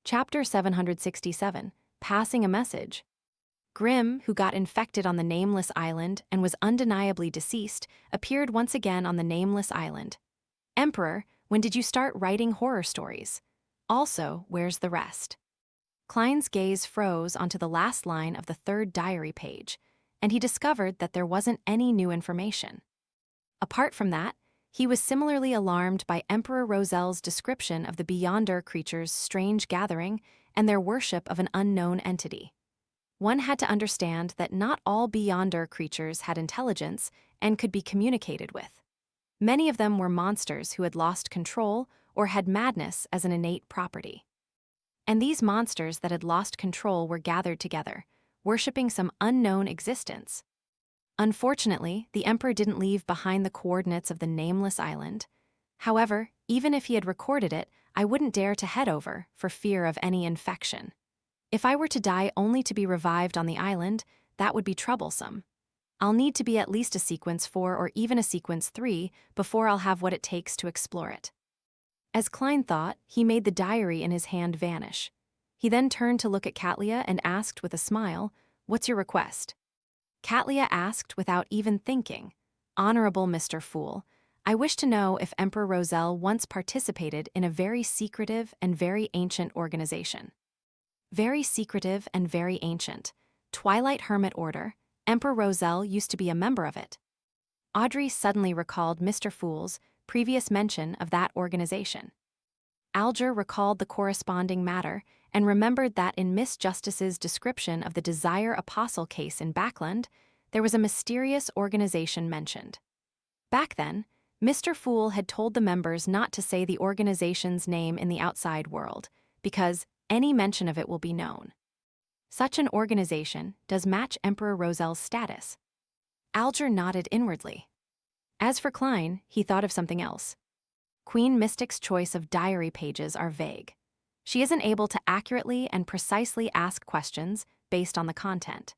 Chapter 767, Passing a Message. Grimm, who got infected on the Nameless Island and was undeniably deceased, appeared once again on the Nameless Island. Emperor, when did you start writing horror stories? Also, where's the rest? Klein's gaze froze onto the last line of the third diary page, and he discovered that there wasn't any new information. Apart from that, he was similarly alarmed by Emperor Rozel's description of the Beyonder creatures' strange gathering and their worship of an unknown entity. One had to understand that not all Beyonder creatures had intelligence and could be communicated with. Many of them were monsters who had lost control or had madness as an innate property. And these monsters that had lost control were gathered together, worshipping some unknown existence. Unfortunately, the Emperor didn't leave behind the coordinates of the Nameless Island. However, even if he had recorded it, I wouldn't dare to head over for fear of any infection. If I were to die only to be revived on the island, that would be troublesome. I'll need to be at least a sequence 4 or even a sequence 3 before I'll have what it takes to explore it. As Klein thought, he made the diary in his hand vanish. He then turned to look at Katlia and asked with a smile, "What's your request?" Katlia asked without even thinking, "Honorable Mr. Fool, I wish to know if Emperor Rozel once participated in a very secretive and very ancient organization." Very secretive and very ancient. Twilight Hermit Order. Emperor Rozel used to be a member of it. Audrey suddenly recalled Mr. Fool's previous mention of that organization. Alger recalled the corresponding matter and remembered that in Miss Justice's description of the Desire Apostle case in Backland, there was a mysterious organization mentioned. Back then, Mr. Fool had told the members not to say the organization's name in the outside world, because any mention of it will be known. Such an organization does match Emperor Rozel's status. Alger nodded inwardly. As for Klein, he thought of something else. Queen Mystic's choice of diary pages are vague. She isn't able to accurately and precisely ask questions based on the content.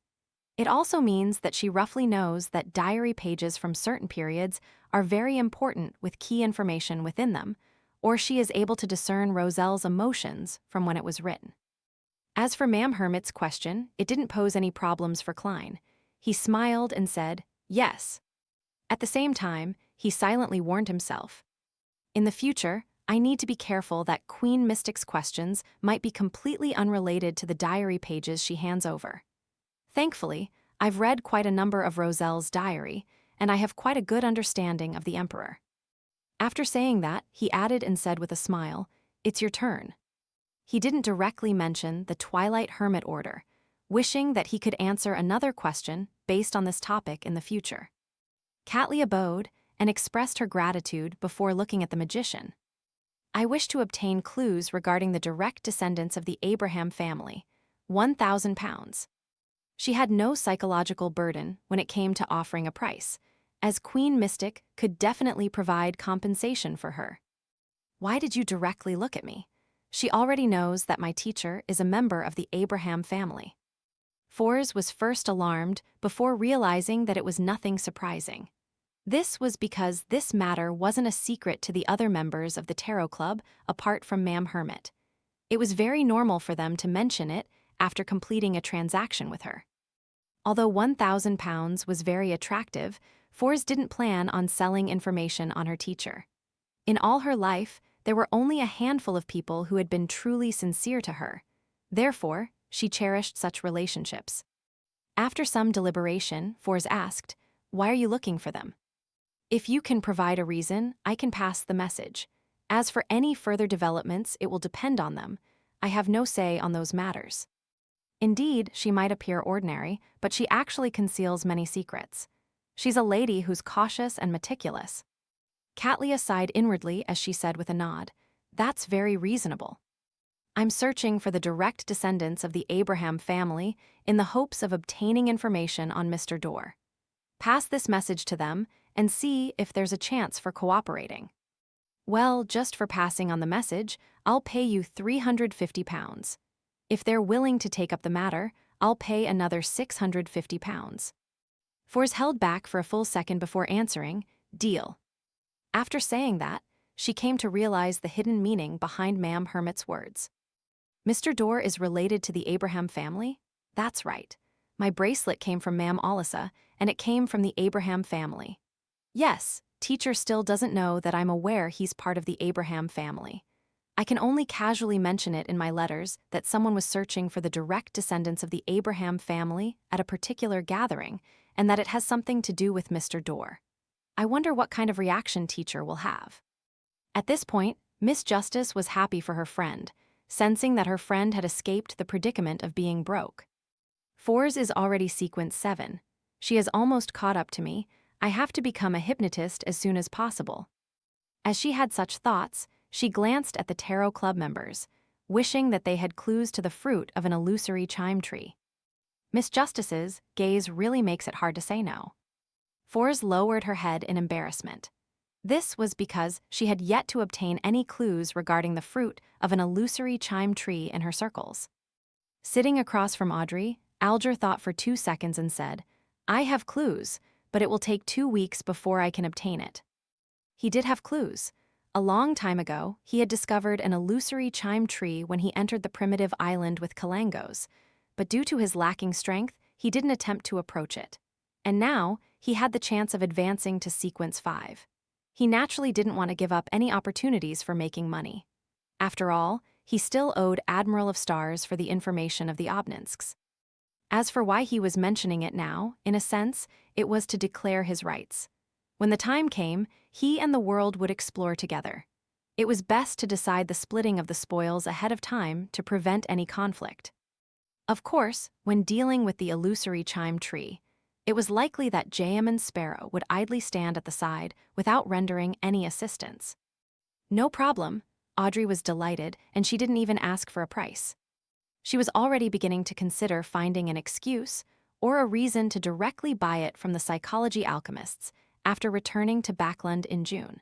It also means that she roughly knows that diary pages from certain periods are very important with key information within them, or she is able to discern Rozel's emotions from when it was written. As for Ma'am Hermit's question, it didn't pose any problems for Klein. He smiled and said, "Yes." At the same time, he silently warned himself, "In the future, I need to be careful that Queen Mystic's questions might be completely unrelated to the diary pages she hands over." Thankfully, I've read quite a number of Rozel's diary, and I have quite a good understanding of the Emperor. After saying that, he added and said with a smile, "It's your turn." He didn't directly mention the Twilight Hermit Order, wishing that he could answer another question based on this topic in the future. Katlia bowed and expressed her gratitude before looking at the magician. "I wish to obtain clues regarding the direct descendants of the Abraham family, 1,000 pounds. She had no psychological burden when it came to offering a price, as Queen Mystic could definitely provide compensation for her." "Why did you directly look at me? She already knows that my teacher is a member of the Abraham family." Fors was first alarmed before realizing that it was nothing surprising. This was because this matter wasn't a secret to the other members of the Tarot Club apart from Ma'am Hermit. It was very normal for them to mention it after completing a transaction with her. Although 1,000 pounds was very attractive, Fors didn't plan on selling information on her teacher. In all her life, there were only a handful of people who had been truly sincere to her. Therefore, she cherished such relationships. After some deliberation, Fors asked, "Why are you looking for them?" "If you can provide a reason, I can pass the message. As for any further developments, it will depend on them. I have no say on those matters." Indeed, she might appear ordinary, but she actually conceals many secrets. She's a lady who's cautious and meticulous. Katlia sighed inwardly as she said with a nod, "That's very reasonable. I'm searching for the direct descendants of the Abraham family in the hopes of obtaining information on Mr. Dorr. Pass this message to them and see if there's a chance for cooperating." "Well, just for passing on the message, I'll pay you 350 pounds. If they're willing to take up the matter, I'll pay another 650 pounds. Fors held back for a full second before answering, "Deal." After saying that, she came to realize the hidden meaning behind Ma'am Hermit's words. Mr. Dorr is related to the Abraham family? That's right. My bracelet came from Ma'am Alissa, and it came from the Abraham family. Yes, teacher still doesn't know that I'm aware he's part of the Abraham family. I can only casually mention it in my letters that someone was searching for the direct descendants of the Abraham family at a particular gathering, and that it has something to do with Mr. Dorr. I wonder what kind of reaction teacher will have. At this point, Miss Justice was happy for her friend, sensing that her friend had escaped the predicament of being broke. Fours is already sequence 7. She has almost caught up to me. I have to become a hypnotist as soon as possible. As she had such thoughts, she glanced at the Tarot Club members, wishing that they had clues to the fruit of an illusory chime tree. Miss Justice's gaze really makes it hard to say no. Fours lowered her head in embarrassment. This was because she had yet to obtain any clues regarding the fruit of an illusory chime tree in her circles. Sitting across from Audrey, Alger thought for 2 seconds and said, "I have clues, but it will take 2 weeks before I can obtain it." He did have clues. A long time ago, he had discovered an illusory chime tree when he entered the primitive island with Kalangos, but due to his lacking strength, he didn't attempt to approach it. And now, he had the chance of advancing to sequence 5. He naturally didn't want to give up any opportunities for making money. After all, he still owed Admiral of Stars for the information of the Obninsks. As for why he was mentioning it now, in a sense, it was to declare his rights. When the time came, he and the world would explore together. It was best to decide the splitting of the spoils ahead of time to prevent any conflict. Of course, when dealing with the illusory chime tree, it was likely that Jayaman Sparrow would idly stand at the side without rendering any assistance. No problem, Audrey was delighted, and she didn't even ask for a price. She was already beginning to consider finding an excuse or a reason to directly buy it from the psychology alchemists after returning to Backland in June.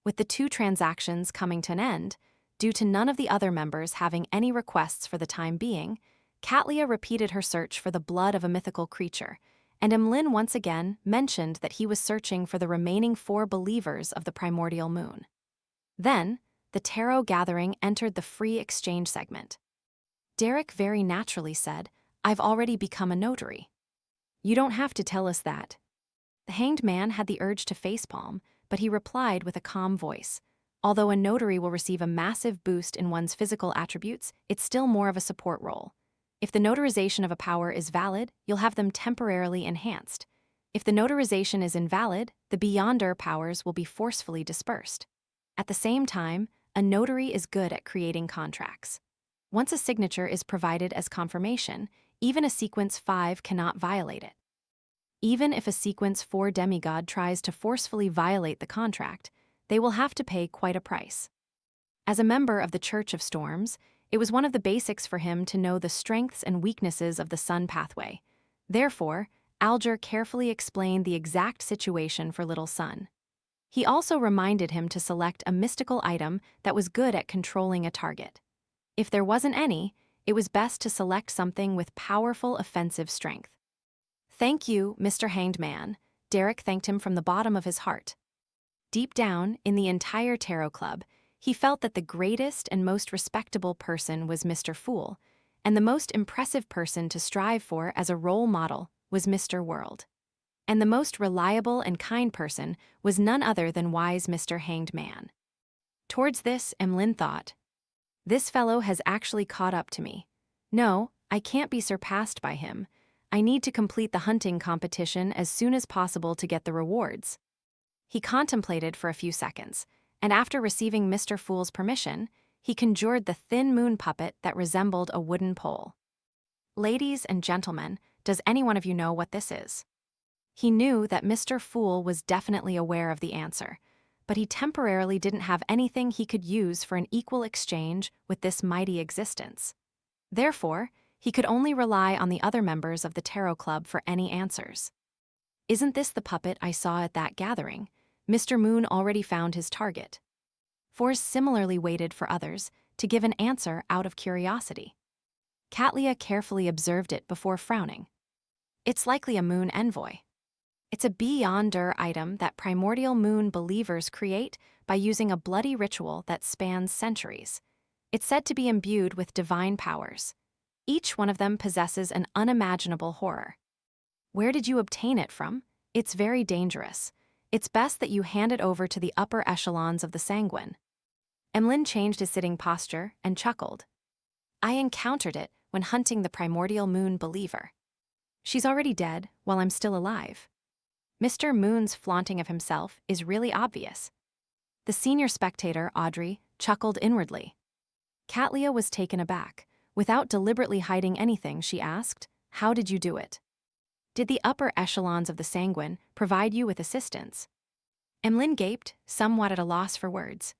With the 2 transactions coming to an end, due to none of the other members having any requests for the time being, Katlia repeated her search for the blood of a mythical creature, and Emlyn once again mentioned that he was searching for the remaining 4 believers of the primordial moon. Then, the tarot gathering entered the free exchange segment. Derek very naturally said, "I've already become a notary." "You don't have to tell us that." The hanged man had the urge to facepalm, but he replied with a calm voice, "Although a notary will receive a massive boost in one's physical attributes, it's still more of a support role. If the notarization of a power is valid, you'll have them temporarily enhanced. If the notarization is invalid, the beyonder powers will be forcefully dispersed. At the same time, a notary is good at creating contracts. Once a signature is provided as confirmation, even a sequence 5 cannot violate it. Even if a sequence 4 demigod tries to forcefully violate the contract, they will have to pay quite a price. As a member of the Church of Storms, it was one of the basics for him to know the strengths and weaknesses of the sun pathway. Therefore, Alger carefully explained the exact situation for Little Sun. He also reminded him to select a mystical item that was good at controlling a target. If there wasn't any, it was best to select something with powerful offensive strength. "Thank you, Mr. Hanged Man," Derek thanked him from the bottom of his heart. Deep down, in the entire Tarot Club, he felt that the greatest and most respectable person was Mr. Fool, and the most impressive person to strive for as a role model was Mr. World. And the most reliable and kind person was none other than wise Mr. Hanged Man. Towards this, Emlyn thought, "This fellow has actually caught up to me. No, I can't be surpassed by him. I need to complete the hunting competition as soon as possible to get the rewards." He contemplated for a few seconds, and after receiving Mr. Fool's permission, he conjured the thin moon puppet that resembled a wooden pole. "Ladies and gentlemen, does any one of you know what this is?" He knew that Mr. Fool was definitely aware of the answer, but he temporarily didn't have anything he could use for an equal exchange with this mighty existence. Therefore, he could only rely on the other members of the Tarot Club for any answers. "Isn't this the puppet I saw at that gathering?" Mr. Moon already found his target. Fours similarly waited for others to give an answer out of curiosity. Katlia carefully observed it before frowning. "It's likely a moon envoy. It's a beyonder item that primordial moon believers create by using a bloody ritual that spans centuries. It's said to be imbued with divine powers. Each one of them possesses an unimaginable horror. Where did you obtain it from? It's very dangerous. It's best that you hand it over to the upper echelons of the Sanguine. Emlyn changed his sitting posture and chuckled. I encountered it when hunting the primordial moon believer. She's already dead while I'm still alive. Mr. Moon's flaunting of himself is really obvious. The senior spectator, Audrey, chuckled inwardly. Katlia was taken aback. Without deliberately hiding anything, she asked, how did you do it? Did the upper echelons of the Sanguine provide you with assistance? Emlyn gaped, somewhat at a loss for words.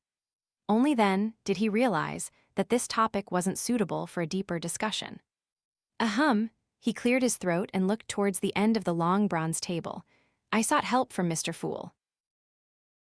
Only then did he realize that this topic wasn't suitable for a deeper discussion. Ahem, he cleared his throat and looked towards the end of the long bronze table. I sought help from Mr. Fool.